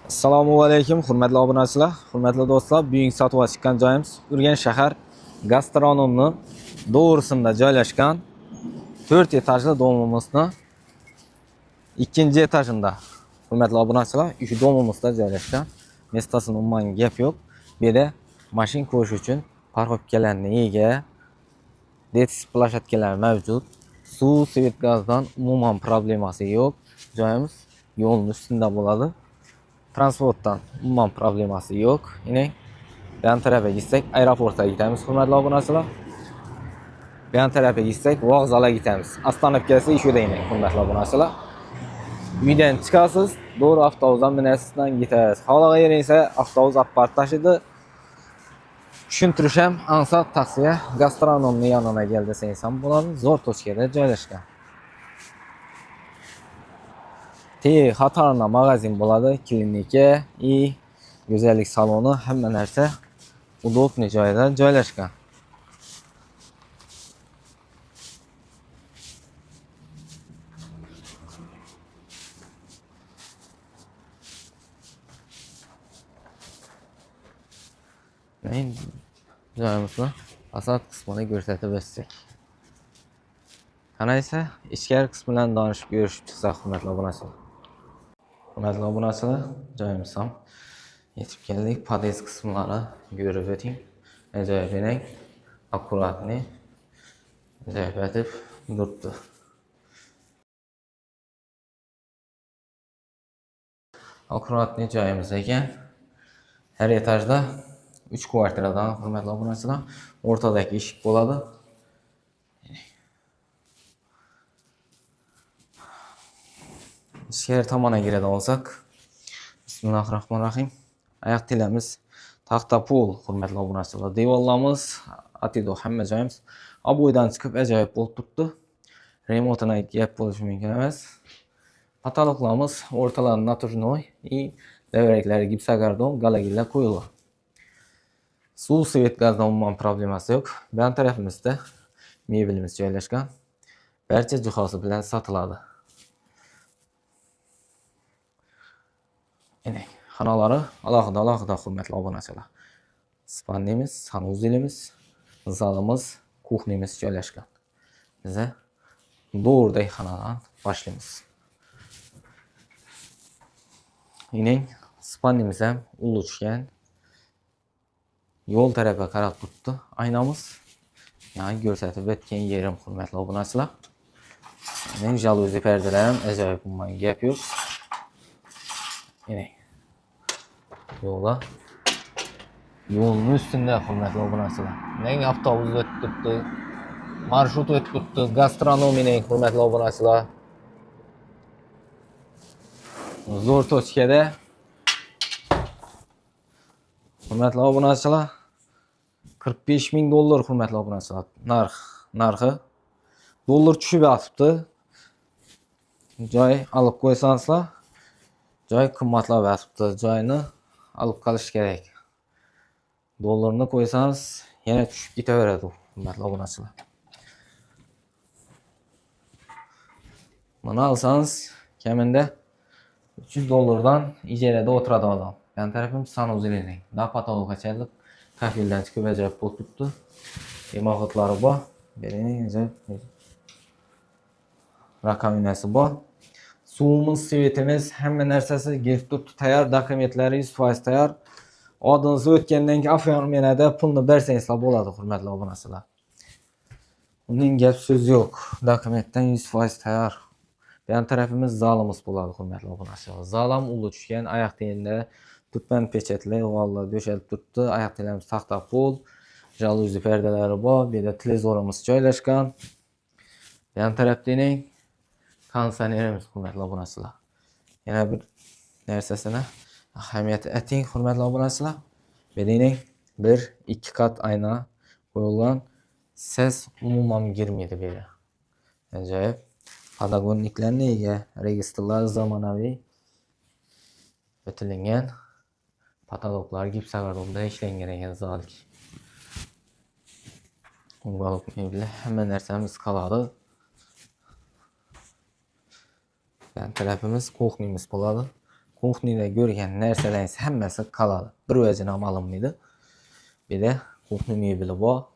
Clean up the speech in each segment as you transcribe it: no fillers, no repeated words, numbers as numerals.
Assalomu alaykum, hurmatli obunachilar, hurmatli do'stlar. Bugungi sotuvga chiqqan joyimiz Urganch shahar gastronomni to'g'risida joylashgan 4 etajli domimizning 2-etajida. Hurmatli obunachilar, ushbu domimizda joylashgan. Mestasini umuman gap yo'q. Bu yerda mashina qo'yish uchun parkovkalarga ega, detis plashatkalar mavjud. Suv, svet, gazdan umuman problemasi yo'q. Joyimiz yo'lning ustida bo'ladi. Transportdan umuman problemasi yo'q. Yine yan tarafa gitsek aeroportga gidamiz, hurmatli obunachilar. Yan tarafa gitsek vokzalga gidamiz. Ostanovkasi ishida yine, hurmatli obunachilar. Uydan chiqasiz, doğru avtobusdan minasizdan gidasiz. Havoga esa avtobus apart tashidi. Tushuntirisham ansat taksiya gastronomni yonına keldi desangiz ham bo'ladi. Zo'r tochkada joylashgan. Xatarna magazin bo'ladi, klinika, go'zallik saloni, hamma narsa udobniy joyda joylashgan. Joyimizni asad qismini ko'rsatib o'tsak. Qana esa ichkari qismi bilan donishib ko'rishib chiqsak, hurmatli obunachilar. Hurmatli obunachilar, joyimiz ham yetib keldik. Pod'ezd qismlari ko'rib o'ting. Ajoyib, akkuratni ajoyib etib turibdi. Akkuratni joyimiz ekan. Her etajda 3 kvartiradan, hurmatli obunachilar, o'rtadagi eshik bo'ladi. İçeri tomoniga kiradigan olsak, Bismillahirrahmanirrahim. Oyoq tilamiz taxta pol, hurmatli obunachilar. Devorlarimiz atido hamma joyimiz abo'ydan chiqib ajoyib bo'lib turibdi. Remotini gap bo'lishi mumkin emas. Patologlarimiz o'rtalarida naturnoy devreklari gipsokardon, galagillar qo'yilgan. Suv, svet, gazdan umuman problemasi yo'q. Bu tarafimizda mebelimiz joylashgan. Barcha jihozi bilan sotiladi. Xonalari alohida hurmatli obunachilar. Spannemiz, sanuzilimiz, zalimiz, kuxnemiz joylashgan. Biza to'g'riday xonadan boshlaymiz. Spannemiz ham ul tushgan. Yo'l tarafga qarab turibdi. Aynamiz yani ko'rsatib o'tgan yerim, hurmatli obunachilar. Jaluzi perdelar ham ajoyib, umuman gap yo'q. Yo'lning ustida, hurmatli obunachilar. Avtobus o'tib turibdi, marshrut o'tib turibdi, gastronomining, hurmatli obunachilar. Zo'r tochkada. Hurmatli obunachilar, $45,000, hurmatli obunachilar. Narxi. Dollar tushib yotibdi. Joy olib qo'ysangizlar, joy qimmatlab yotibdi. Joyni olib qolish kerak. Dollarni qo'ysangiz yana tushib ketaveradi, hurmatli obunachilar. Buni olsangiz kamida $300 ijarada o'tiradi odam. Yan tarafim sanuzilining. Da patologachalik kafildan chiqib ajoyib bo'lib turibdi. Imoqatlari bor. Rakovinasi bor. Suvimiz, svetimiz, hamma narsasi kelib turibdi. Tayyor, dokumentlari 100% tayyor. Odingiz o'tgandan keyin ofermenada pulni bersangizlar bo'ladi, hurmatli obunachilar. Uning gap so'zi yo'q. Dokumentdan 100% tayyor. Yan tarafimiz zalimiz bo'ladi, hurmatli obunachilar. Zalam ulu tushgan, oyoq tiyinda tutman pechatli o'g'allar döşalib turibdi. Oyoq tiyinlarimiz taxta pol, jaluzi perdalari bor. Bu yerda televizorimiz joylashgan. Yan tarafda konditsionerimiz, hurmatli obunachilar. Yana bir narsasini ahamiyat eting, hurmatli obunachilar. Bu yerda 1-2 qat ayna qo'yilgan. Ses umuman girmaydi bu yerga. Ajoyib. Padagonniklarga ega, registrlar zamonaviy o'tilingan. Patologlar gipsokardonda ishlangan ekan zalik. Uyg'oq mebel, hamma narsamiz qoladi. Yan tarafimiz kuxnemiz bo'ladi. kuxnida görgen närselerin hemmesi kaladı. Bir özüne alınmaydı. Bir de kuxni mebeli bu.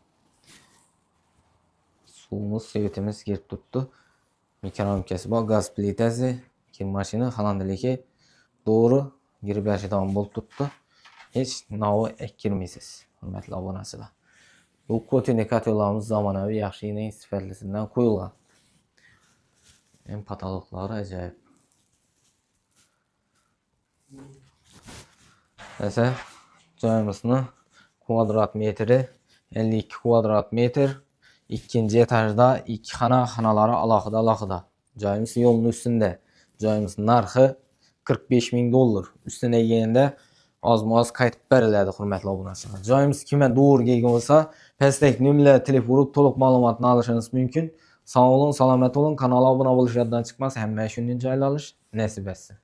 Suyumuz, svetimiz girip tuttu. Mikrofonkesi bu, gaz plitesi, kirmaşını falan ki doğru girip yaşadan bol tuttu. Hiç navi ekirmeysiz. Hürmetli abonasılar. Bu kod indikatorlarımız zamanəvi yaxşı yine istifadəsindən qoyulğan. En patologları acayip. Mesela joyimizning kvadrat metri 52 kvadrat metr. İkinci etajda iki xanaları alıqda. Joyimiz yolun üstünde. Joyimizin narxı 45 bin dollar. Üstüne gelende az qaytib beriladi hurmatli obunachilar. Joyimiz kimə doğru kelgan bolsa, pastdagi nömrələrə telefon urib to'liq ma'lumotni olishingiz mumkin. Sog' olun, salomat olun. Kanala obuna bo'lish yoddan chiqmas. Hamma shundan joylashish nasib etsin.